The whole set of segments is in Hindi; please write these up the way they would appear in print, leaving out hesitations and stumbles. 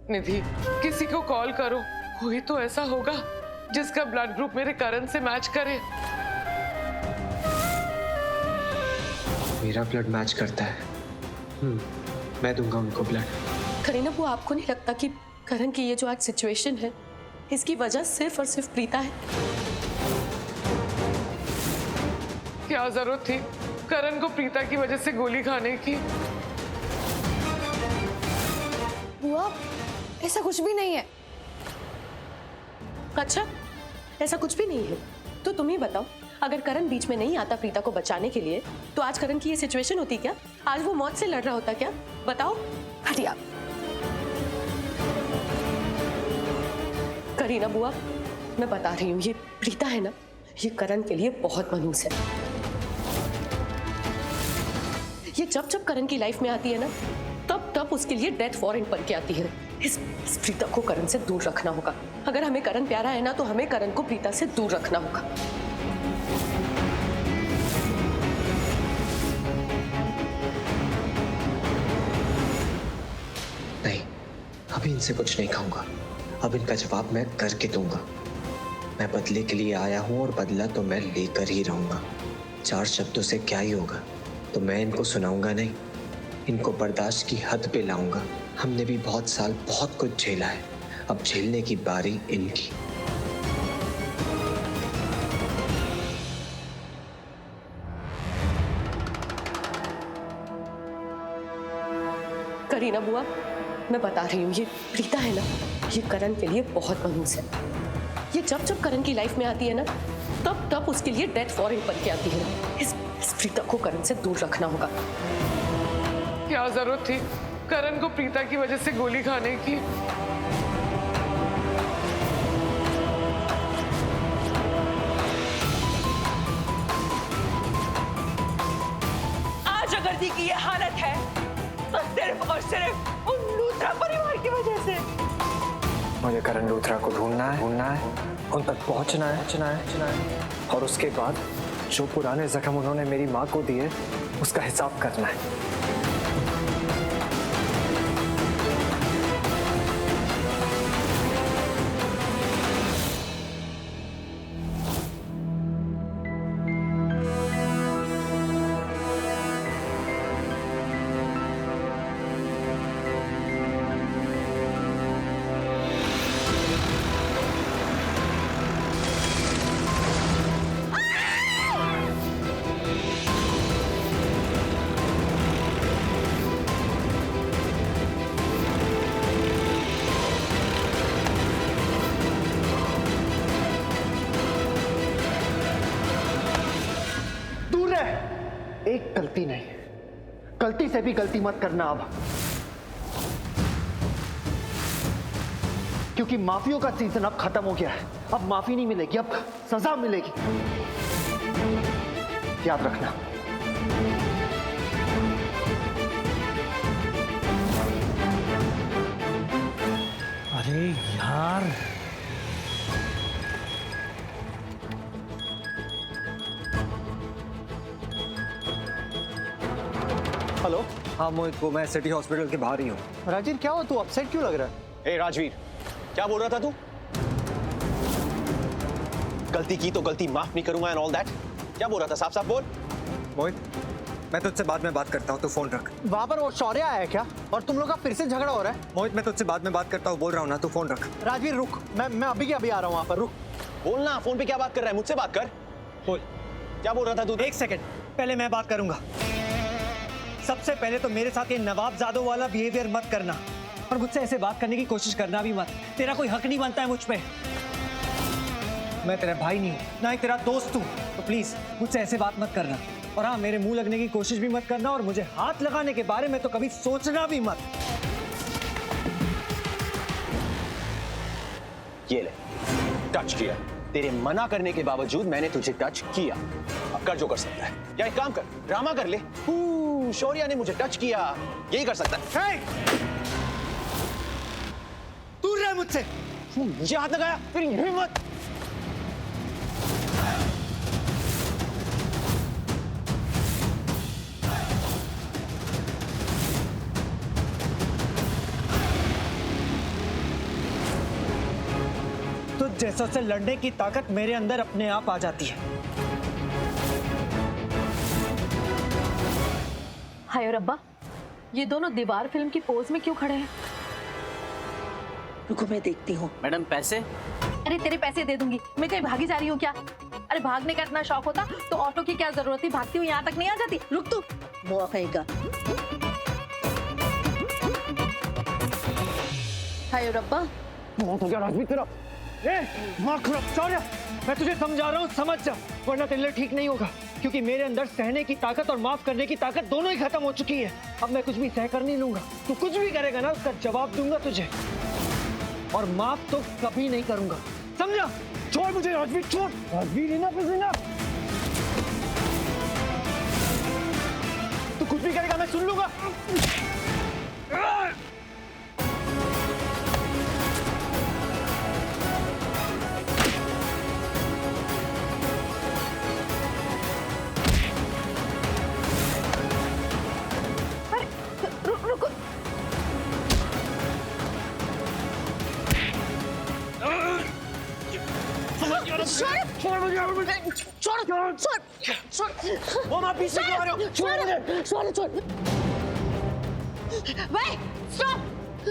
निधि, किसी को कॉल करो, कोई तो ऐसा होगा जिसका ब्लड ग्रुप मेरे करण से मैच करे। मेरा ब्लड मैच करता है। मैं दूंगा उनको ब्लड। करीना, वो आपको नहीं लगता कि करण की ये जो आज सिचुएशन है, इसकी वजह सिर्फ और सिर्फ प्रीता है? क्या जरूरत थी करण को प्रीता की वजह से गोली खाने की? बुआ, ऐसा कुछ भी नहीं है। अच्छा, ऐसा कुछ भी नहीं है तो तुम ही बताओ, अगर करण बीच में नहीं आता प्रीता को बचाने के लिए तो आज करण की ये सिचुएशन होती क्या? आज वो मौत से लड़ रहा होता क्या? बताओ। हटिए आप। करीना बुआ, मैं बता रही हूँ, ये प्रीता है ना, ये करण के लिए बहुत मनहूस है। ये जब जब करण की लाइफ में आती है ना, तब तब उसके लिए डेथ वारंट बन के आती है। इस प्रीता को करण से दूर रखना होगा। अगर हमें करण प्यारा है ना, तो हमें करण को प्रीता से दूर रखना होगा। नहीं, अभी इनसे कुछ नहीं खाऊंगा। अब इनका जवाब मैं करके दूंगा। मैं बदले के लिए आया हूं और बदला तो मैं लेकर ही रहूंगा। 4 शब्दों से क्या ही होगा, तो मैं इनको सुनाऊंगा नहीं, इनको बर्दाश्त की हद पे लाऊंगा। हमने भी बहुत साल बहुत कुछ झेला है, अब झेलने की बारी इनकी। करीना बुआ, मैं बता रही हूँ, ये प्रीता है ना, ये करण के लिए बहुत मनहूस है। ये जब जब करण की लाइफ में आती है ना, तब तब उसके लिए डेथ वारंट बन के आती है। इस प्रीता को करण से दूर रखना होगा। क्या जरूरत थी करण को प्रीता की वजह से गोली खाने की? आज अगर दी की ये हालत है तो सिर्फ और सिर्फ उन लूथरा परिवार की वजह से। मुझे करण लूथरा को ढूंढना है, उन तक पहुंचना है और उसके बाद जो पुराने जख्म उन्होंने मेरी माँ को दिए उसका हिसाब करना है। एक गलती नहीं, गलती से भी गलती मत करना अब, क्योंकि माफियों का सीजन अब खत्म हो गया है। अब माफी नहीं मिलेगी, अब सजा मिलेगी, याद रखना। अरे यार, हेलो। हाँ मोहित, वो मैं सिटी हॉस्पिटल के बाहर ही हूँ। राजीव, क्या हुआ? तू अपसेट क्यों लग रहा है? ए राजवीर, क्या बोल रहा था तू? गलती की तो गलती माफ नहीं करूंगा एंड ऑल दैट। क्या बोल रहा था? साफ साफ बोल। मोहित, मैं तुझसे बाद में बात करता हूँ, तू फोन रख। वहां पर वो शौर्य आया है क्या? और तुम लोग का फिर से झगड़ा हो रहा है? मोहित, मैं तुझसे बाद में बात करता हूँ, बोल रहा हूँ ना, तू फोन रख। राजवीर रुक, मैं अभी के अभी आ रहा हूँ वहां पर, रुक। बोलना, फोन पे क्या बात कर रहा है? मुझसे बात कर। बोल, क्या बोल रहा था तू? एक सेकंड, पहले मैं बात करूंगा। सबसे पहले तो मेरे साथ ये नवाबजादों वाला बिहेवियर मत करना, और मुझसे ऐसे बात करने की कोशिश करना भी मत। तेरा कोई हक नहीं बनता है मुझ पे। मैं तेरा भाई नहीं हूँ, ना ही तेरा दोस्त हूँ, तो प्लीज मुझसे ऐसे बात मत करना। और हाँ, मेरे मुंह लगने की कोशिश भी मत करना, और मुझे हाथ लगाने के बारे में तो कभी सोचना भी मत। ये ले, टच किया। तेरे मना करने के बावजूद मैंने तुझे टच किया। अब कर जो कर सकता है, या एक काम कर, ड्रामा कर ले। शौर्या ने मुझे टच किया, यही कर सकता है। दूर रह मुझसे। मुझे हाथ लगाया, फिर हिम्मत। खुद जैसा से लड़ने की ताकत मेरे अंदर अपने आप आ जाती है। हाय रब्बा, ये दोनों दीवार फिल्म की पोज में क्यों खड़े हैं? रुको मैं देखती हूँ। मैडम पैसे? अरे तेरे पैसे दे दूंगी, मैं कहीं भागी जा रही हूँ क्या? अरे भागने का इतना शौक होता तो ऑटो की क्या जरूरत थी, भागती हुई यहाँ तक नहीं आ जाती। रुक तू। वो कहेगा। हाय रब्बा, बहुत हो गया राजवीर तेरा। माँ खराब शौर्य, मैं तुझे समझा रहा हूँ, समझ जा, वरना तेरे लिए ठीक नहीं होगा। क्योंकि मेरे अंदर सहने की ताकत और माफ करने की ताकत दोनों ही खत्म हो चुकी है। अब मैं कुछ भी सह कर नहीं लूंगा। तू कुछ भी करेगा ना, उसका जवाब दूंगा तुझे, और माफ तो कभी नहीं करूंगा, समझा? छोड़ मुझे राजवीर, छोड़ राजवीर। Enough is enough. तू कुछ भी करेगा मैं सुन लूंगा। रुको। छोड़ मुझे, छोड़। वो माँ पीछे क्यों आ रहे हो? छोड़ मुझे। छोड़। Wait!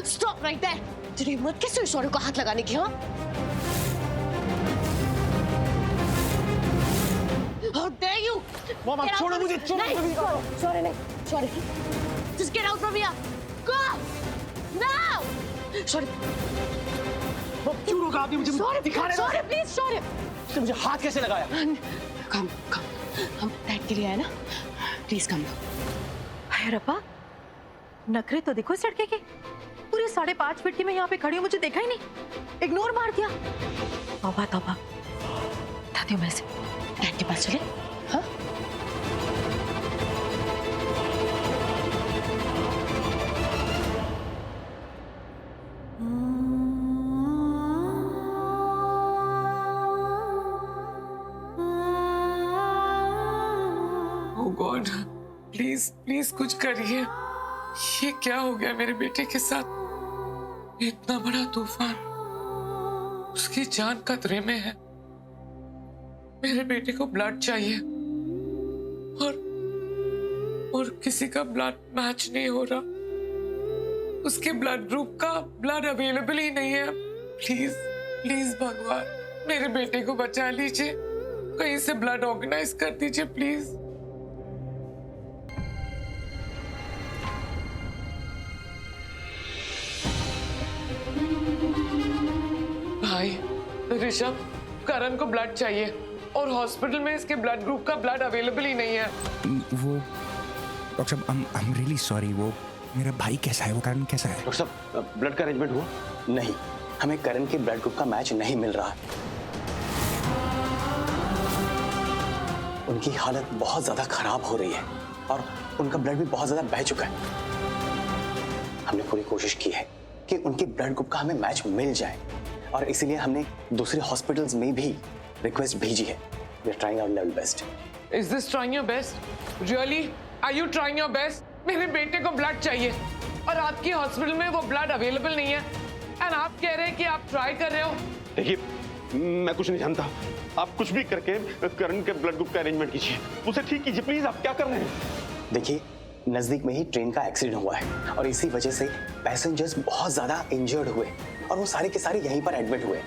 Stop right there! तेरी हिम्मत कैसे हुई शौर्य को हाथ लगाने की? हाँ? How dare you! वो माँ छोड़ो मुझे, छोड़ो मुझे। शौर्य नहीं, शौर्य। Just get out from here! Go! Now! शौर्य। वो क्यों रोका आपने मुझे? दिखाने शौर्य, please, शौर्य। तुमने मुझे हाथ कैसे लगाया? Come. हम बैठ के लिए आए ना? Please come. हाय रब्बा, नखरे तो देखो इस लड़के के। पूरे 5.5 फीट की मैं यहाँ पे खड़ी हूँ, मुझे देखा ही नहीं, इग्नोर मार दिया। तौबा। बताती हूँ मैं इसे। डैड के पास चले? हाँ? ओह गॉड, प्लीज कुछ करिए। ये क्या हो गया मेरे बेटे के साथ? इतना बड़ा तूफान, उसकी जान खतरे में है। मेरे बेटे को ब्लड चाहिए और किसी का ब्लड मैच नहीं हो रहा। उसके ब्लड ग्रुप का ब्लड अवेलेबल ही नहीं है। प्लीज भगवान, मेरे बेटे को बचा लीजिए। कहीं से ब्लड ऑर्गेनाइज कर दीजिए प्लीज। भाई ऋषभ, करण को ब्लड चाहिए और हॉस्पिटल में इसके ब्लड ग्रुप का ब्लड अवेलेबल ही नहीं है। वो डॉक्टर साहब, आई एम रियली सॉरी। वो मेरा भाई कैसा है? वो करण कैसा है? डॉक्टर साहब, ब्लड का अरेंजमेंट हुआ? नहीं, हमें करण के ब्लड ग्रुप का मैच नहीं मिल रहा है। उनकी हालत बहुत ज्यादा खराब हो रही है और उनका ब्लड भी बहुत ज्यादा बह चुका है। हमने पूरी कोशिश की है कि उनके ब्लड ग्रुप का हमें मैच मिल जाए और इसीलिए हमने दूसरे हॉस्पिटल्स में भी रिक्वेस्ट भेजी है। We are trying our level best. Is this trying your best? Really? Are you trying your best? मेरे बेटे को ब्लड चाहिए और आपकी हॉस्पिटल में वो ब्लड अवेलेबल नहीं है। एंड आप कह रहे हैं कि आप ट्राई कर रहे हो। देखिए, मैं कुछ नहीं जानता। आप कुछ भी करके करण के ब्लड ग्रुप का अरेंजमेंट कीजिए, उसे ठीक कीजिए प्लीज। आप क्या कर रहे हैं? देखिए, नजदीक में ही ट्रेन का एक्सीडेंट हुआ है और इसी वजह से पैसेंजर्स बहुत ज्यादा इंजर्ड हुए और वो सारे के सारे यहीं पर एडमिट हुए,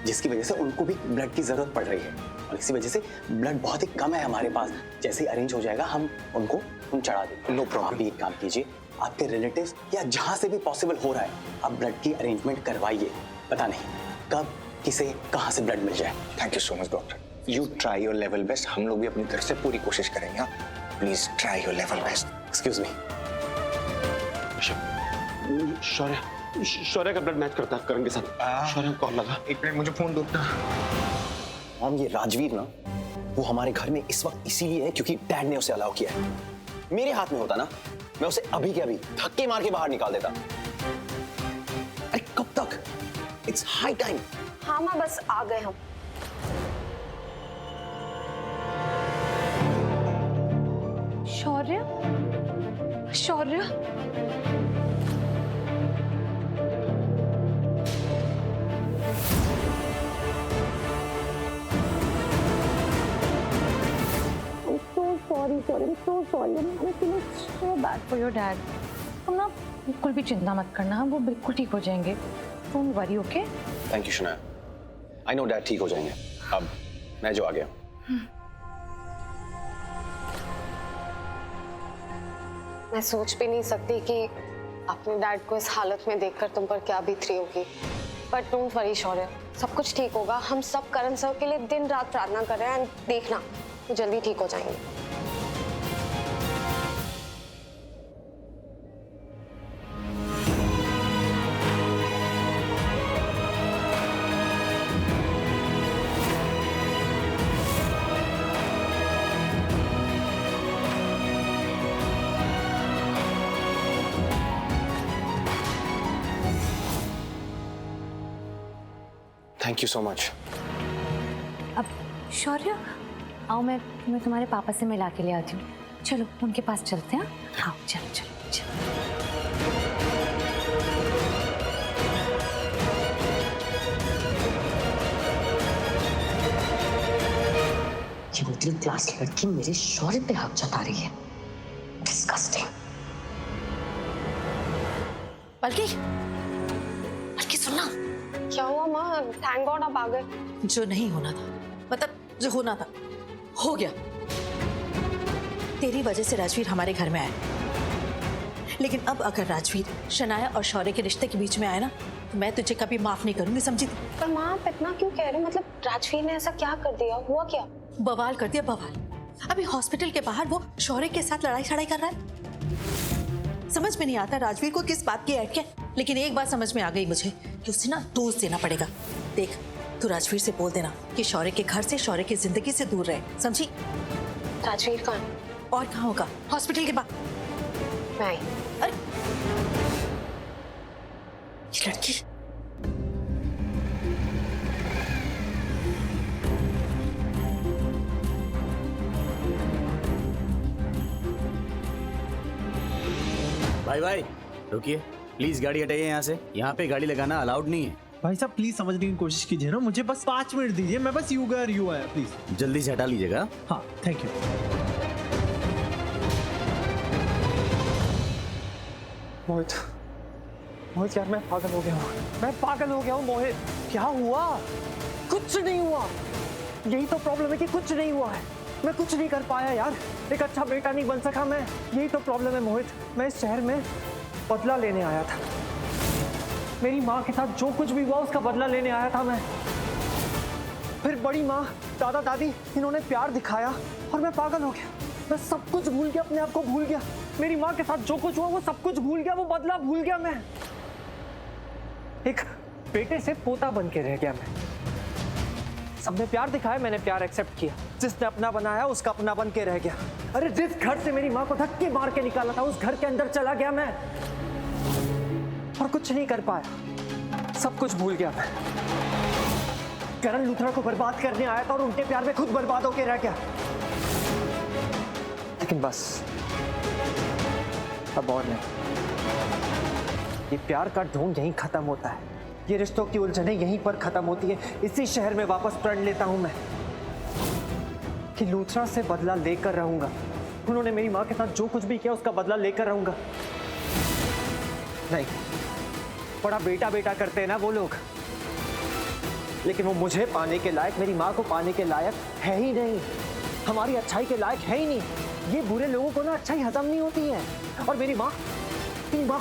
जिसकी वजह से उनको भी ब्लड की जरूरत पड़ रही है और इसी वजह से ब्लड बहुत ही कम है हमारे पास। जैसे ही अरेंज हो जाएगा हम उनको चढ़ा देंगे। No problem. आप भी एक काम कीजिए, आपके रिलेटिव्स या जहां से भी पॉसिबल हो रहा है आप ब्लड की अरेंजमेंट करवाइए। पता नहीं कब किसे कहां से ब्लड मिल जाए। Thank you so much doctor. You try your level best. हम लोग भी अपनी तरफ से पूरी कोशिश करेंगे। Please try your level best. Excuse me. Shaurya का ब्लड मैच करता है करण के साथ। शौर्य को कॉल लगा। एक मिनट, मुझे फोन दो। हम ये राजवीर ना, वो हमारे घर में इस वक्त इसीलिए है क्योंकि डैड ने उसे अलाउ किया है। मेरे हाथ में होता ना, मैं उसे अभी के अभी धक्के मार के बाहर निकाल देता। अरे कब तक? It's high time. हाँ माँ, बस आ गए हम। शौर्य, so sorry. I'm feeling so bad for your dad. तुम ना बिल्कुल भी चिंता मत करना, वो बिल्कुल ठीक हो जाएंगे. Don't worry, okay? Thank you Shanaya. I know dad ठीक हो जाएंगे. अब मैं जो आ गया. मैं सोच भी नहीं सकती कि अपने डैड को इस हालत में देखकर तुम पर क्या बीत रही होगी. बट डोंट वरी शौर्य, सब कुछ ठीक होगा. हम सब करण सर के लिए दिन रात प्रार्थना कर रहे हैं. एंड देखना वो जल्दी ठीक हो जाएंगे. Thank you so much. अब शौर्य, आओ मैं तुम्हें तुम्हारे पापा से मिला के ले आती हूँ. चलो उनके पास चलते हैं. आओ चलो चलो चलो. ये मिडिल क्लास लड़की मेरे शौर्य पे हक जता रही है. डिस्गस्टिंग. बल्कि सुनना, क्या हुआ माँ? थैंक गॉड आप आ गए. जो नहीं होना था, मतलब जो होना था हो गया. तेरी वजह से राजवीर हमारे घर में आया. लेकिन अब अगर राजवीर शनाया और शौर्य के रिश्ते के बीच में आए ना, तो मैं तुझे कभी माफ नहीं करूंगी, समझी? पर माँ आप इतना क्यों कह रहे हो? मतलब राजवीर ने ऐसा क्या कर दिया? हुआ क्या? बवाल कर दिया, बवाल. अभी हॉस्पिटल के बाहर वो शौर्य के साथ लड़ाई शड़ाई कर रहा है. समझ में नहीं आता राजवीर को किस बात की ऐड है. लेकिन एक बात समझ में आ गई मुझे कि उसे ना डोज देना पड़ेगा. देख, तू राजवीर से बोल देना कि शौर्य के घर से, शौर्य की जिंदगी से दूर रहे, समझी? राजवीर कहाँ? और कहाँ होगा? हॉस्पिटल के बाहर. मैं आई. अरे ये लड़की. भाई भाई रुकिए प्लीज, गाड़ी हटाइए यहाँ से. यहाँ पे गाड़ी लगाना अलाउड नहीं है. भाई साहब प्लीज समझने की कोशिश कीजिए ना, मुझे बस 5 मिनट दीजिए. मैं बस यू आया प्लीज. जल्दी से हटा लीजिएगा. हाँ थैंक यू. मोहित, मोहित यार मैं पागल हो गया हूँ. मैं पागल हो गया हूँ मोहित. क्या हुआ? कुछ नहीं हुआ. यही तो प्रॉब्लम है कि कुछ नहीं हुआ है. मैं कुछ नहीं कर पाया यार. एक अच्छा बेटा नहीं बन सका मैं. यही तो प्रॉब्लम है मोहित. मैं इस शहर में बदला लेने आया था. मेरी माँ के साथ जो कुछ भी हुआ उसका बदला लेने आया था मैं. फिर बड़ी माँ, दादा दादी, इन्होंने प्यार दिखाया और मैं पागल हो गया. मैं सब कुछ भूल गया, अपने आप को भूल गया. मेरी माँ के साथ जो कुछ हुआ वो सब कुछ भूल गया. वो बदला भूल गया. मैं एक बेटे से पोता बन के रह गया. मैं सबने प्यार दिखाया, मैंने प्यार एक्सेप्ट किया. जिसने अपना बनाया उसका अपना बन के रह गया. अरे जिस घर से मेरी माँ को धक्के मार के निकाला था उस घर के अंदर चला गया मैं और कुछ नहीं कर पाया. सब कुछ भूल गया मैं. करण लूथरा को बर्बाद करने आया था और उनके प्यार में खुद बर्बाद होके रह गया. लेकिन बस अब और नहीं. ये प्यार का ढोंग यहीं खत्म होता है. ये रिश्तों की उलझनें यहीं पर खत्म होती है. इसी शहर में वापस प्रण लेता हूं मैं कि लूथरा से बदला लेकर रहूंगा. उन्होंने मेरी माँ के साथ जो कुछ भी किया उसका बदला लेकर रहूंगा. नहीं, बड़ा बेटा बेटा करते हैं ना वो लोग, लेकिन वो मुझे पाने के लायक, मेरी माँ को पाने के लायक है ही नहीं. हमारी अच्छाई के लायक है ही नहीं. ये बुरे लोगों को ना अच्छाई हजम नहीं होती है. और मेरी माँ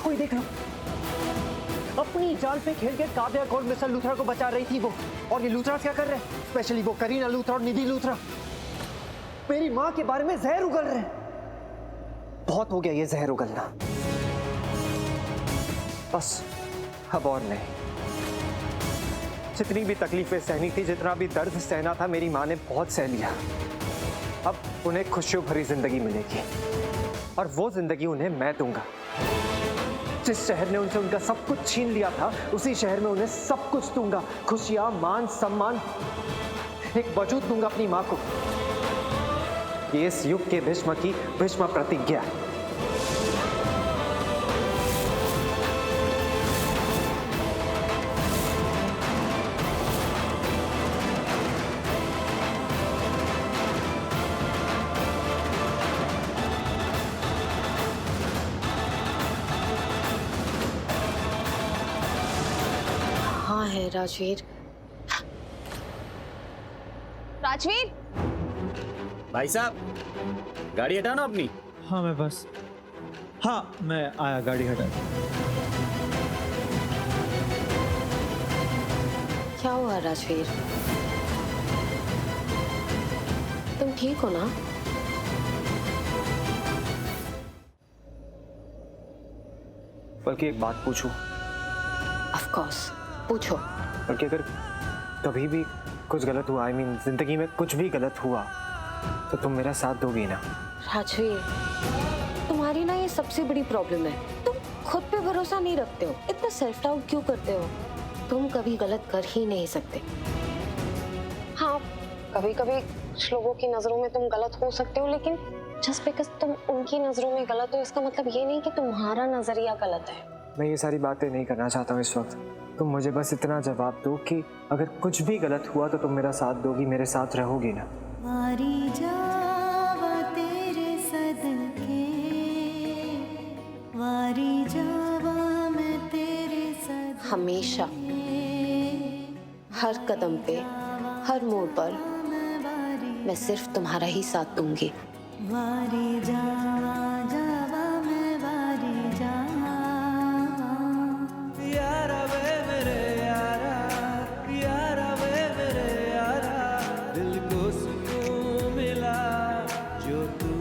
को ही देख लो, अपनी जाल पे खेल के काव्या और मिस्टर लूथरा को बचा रही थी वो. और ये लूथरा क्या कर रहे हैं? स्पेशली वो करीना लूथरा और निधि लूथरा मेरी माँ के बारे में जहर उगल रहे हैं. बहुत हो गया ये जहर उगलना. बस अब और नहीं. जितनी भी तकलीफें सहनी थी, जितना भी दर्द सहना था, मेरी माँ ने बहुत सह लिया. अब उन्हें खुशियों भरी जिंदगी मिलेगी और वो जिंदगी उन्हें मैं दूंगा. जिस शहर ने उनसे उनका सब कुछ छीन लिया था, उसी शहर में उन्हें सब कुछ दूंगा. खुशियां, मान सम्मान, एक वजूद दूंगा अपनी माँ को. ये इस युग के भीष्म की भीष्म प्रतिज्ञा है. कहाँ है राजवीर? राजवीर! भाई साहब, गाड़ी हटाओ ना अपनी। हाँ मैं बस, हाँ मैं आया, गाड़ी हटा। क्या हुआ राजवीर? तुम ठीक हो ना? बल्कि एक बात पूछूं? ऑफ कोर्स, पूछो। बल्कि अगर कभी भी कुछ गलत हुआ, जिंदगी में कुछ भी गलत हुआ, तो तुम मेरा साथ दोगी ना? राजवीर, तुम्हारी ना ये सबसे बड़ी प्रॉब्लम है। तुम खुद पे भरोसा नहीं रखते हो, इतना सेल्फ डाउट क्यों करते हो? तुम कभी गलत कर ही नहीं सकते। हाँ, कभी कभी कुछ लोगों की नजरों में तुम गलत हो सकते हो, लेकिन जस्ट बिकॉज तुम उनकी नजरों में गलत हो, इसका मतलब ये नहीं कि तुम्हारा नजरिया गलत है। मैं ये सारी बातें नहीं करना चाहता हूँ इस वक्त। तुम मुझे बस इतना जवाब दो कि अगर कुछ भी गलत हुआ तो तुम मेरा साथ दोगी, मेरे साथ रहोगी ना? वारी जावा तेरे सदके, वारी जावा मैं तेरे सदके। हमेशा, हर कदम पे, हर मोड़ पर मैं सिर्फ तुम्हारा ही साथ दूंगी। वारी जावा जावा मैं वारी जावा। यारा वे मेरे यारा, यारा वे मेरे यारा, दिल को सुकून मिला जो तू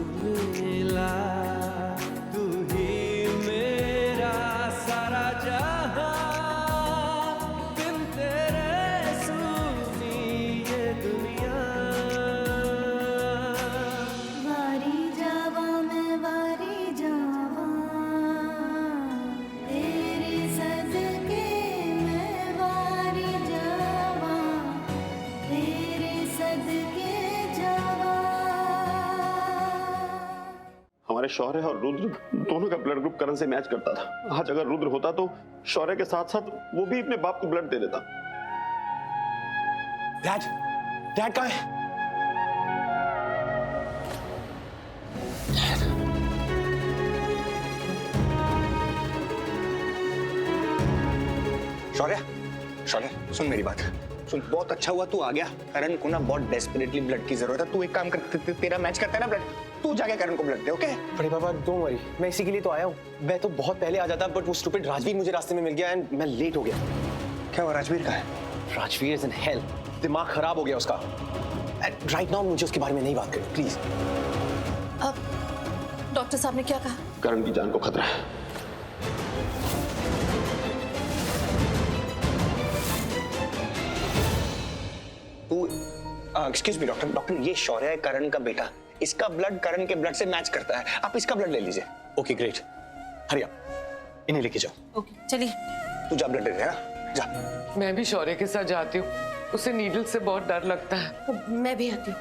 मिला, तू ही मेरा सारा जहां, बिन तेरे सुनी ये दुनिया। वारी जावा मैं वारी जावा, तेरे सदके मैं वारी जावा, तेरे सदके जावा। हमारे शौर्य और रुद्र दोनों का ब्लड ग्रुप करण से मैच करता था। आज अगर रुद्र होता तो शौर्य के साथ साथ वो भी अपने बाप को ब्लड दे देता। डैड, डैड कहाँ है? शौर्य, शौर्य सुन मेरी बात सुन। बहुत अच्छा हुआ तू आ गया। करण को ना बहुत डेस्परेटली ब्लड की जरूरत है। तू एक काम कर, तेरा मैच करता है ना ब्लड, तू जाके करण को ब्लड दे। ओके? बड़े पापा डोंट वरी, मैं इसी के लिए तो आया हूँ। मैं तो बहुत पहले आ जाता, बट वो स्टूपिड राजवीर मुझे रास्ते में मिल गया एंड मैं लेट हो गया। क्या हुआ? राजवीर का है? राजवीर इज इन हेल, दिमाग खराब हो गया उसका। राइट नाउ मुझे उसके बारे में नहीं बात करनी प्लीज। अब डॉक्टर साहब ने क्या कहा? करण की जान को खतरा है। तू एक्सक्यूज मी डॉक्टर, डॉक्टर ये शौर्य है करण का बेटा। इसका ब्लड करण के ब्लड से मैच करता है। आप इसका ब्लड ले लीजिए। ओके ग्रेट, हरी आप इन्हें लेके जाओ। ओके चलिए। तू जा ब्लड ले ले ना, जा। मैं भी शौर्य के साथ जाती हूँ, उसे नीडल से बहुत डर लगता है। मैं भी आती हूँ।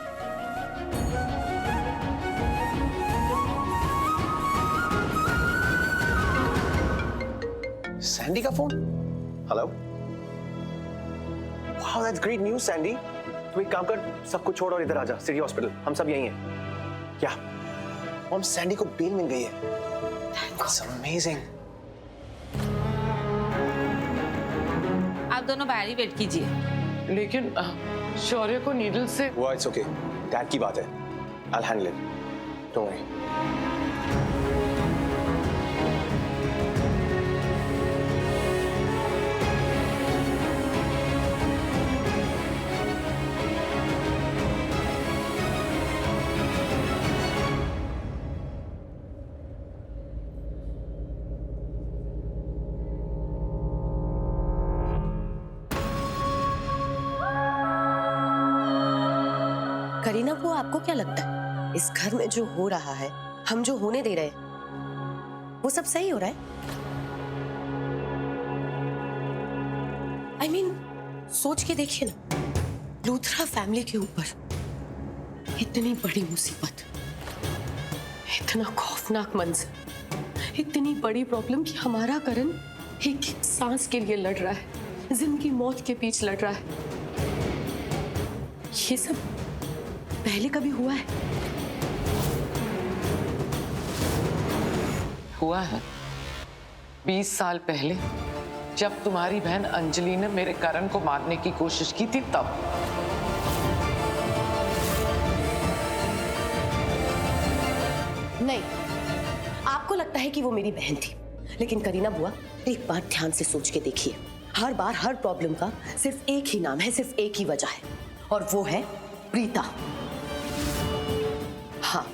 सैंडी का phone. Hello, wow that's great news Sandy. तू एक काम कर, सब कुछ छोड़ और इधर आ जा सिटी हॉस्पिटल, हम सब यहीं हैं। क्या मॉम, सैंडी को बेल मिल गई है। That's amazing. आप दोनों बाहर ही वेट कीजिए। लेकिन शौर्य को नीडल से। वो इट्स ओके, डैड की बात है, I will handle it, don't worry. Kareena, वो आपको क्या लगता है इस घर में जो हो रहा है, हम जो होने दे रहे हैं, वो सब सही हो रहा है? I mean, सोच के देखिए ना, लूथरा फैमिली के ऊपर इतनी बड़ी मुसीबत, इतना खौफनाक मंजर, इतनी बड़ी प्रॉब्लम कि हमारा करण एक एक सांस के लिए लड़ रहा है, जिंदगी मौत के बीच लड़ रहा है। ये सब पहले कभी हुआ है? हुआ है 20 साल पहले, जब तुम्हारी बहन अंजलि ने मेरे करण को मारने की कोशिश की थी तब। नहीं, आपको लगता है कि वो मेरी बहन थी, लेकिन करीना बुआ एक बार ध्यान से सोच के देखिए, हर बार हर प्रॉब्लम का सिर्फ एक ही नाम है, सिर्फ एक ही वजह है, और वो है प्रीता। हाँ,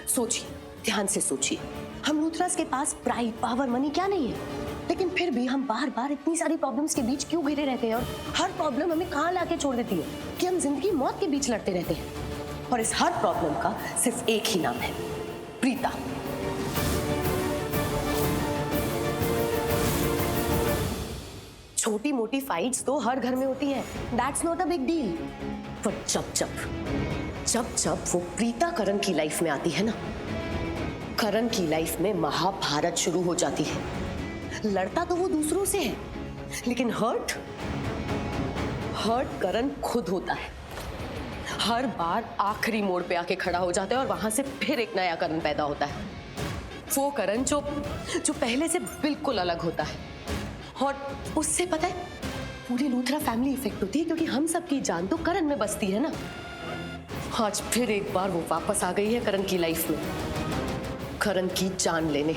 सोचिए, ध्यान से सोचिए, हम लूथरास के पास प्राइड, पावर, मनी क्या नहीं है, लेकिन फिर भी हम बार बार इतनी सारी प्रॉब्लम्स के बीच क्यों घिरे रहते हैं, और हर प्रॉब्लम हमें कहाँ लाके छोड़ देती है कि हम जिंदगी मौत के बीच लड़ते रहते हैं। और इस हर प्रॉब्लम का सिर्फ एक ही नाम है, प्रीता। छोटी मोटी फाइट्स तो हर घर में होती है, that's not a big deal. पर जब जब वो प्रीता करण की लाइफ में आती है ना, करण की लाइफ में महाभारत शुरू हो जाती है। लड़ता तो वो दूसरों से है, लेकिन हर्ट करण खुद होता है। हर बार आखिरी मोड़ पे आके खड़ा हो जाता है और वहां से फिर एक नया करण पैदा होता है। वो करण जो पहले से बिल्कुल अलग होता है, और उससे पता है पूरी लूथरा फैमिली इफेक्ट होती है, क्योंकि हम सबकी जान तो करण में बसती है ना। आज फिर एक बार वो वापस आ गई है करण की लाइफ में, करण की जान लेने।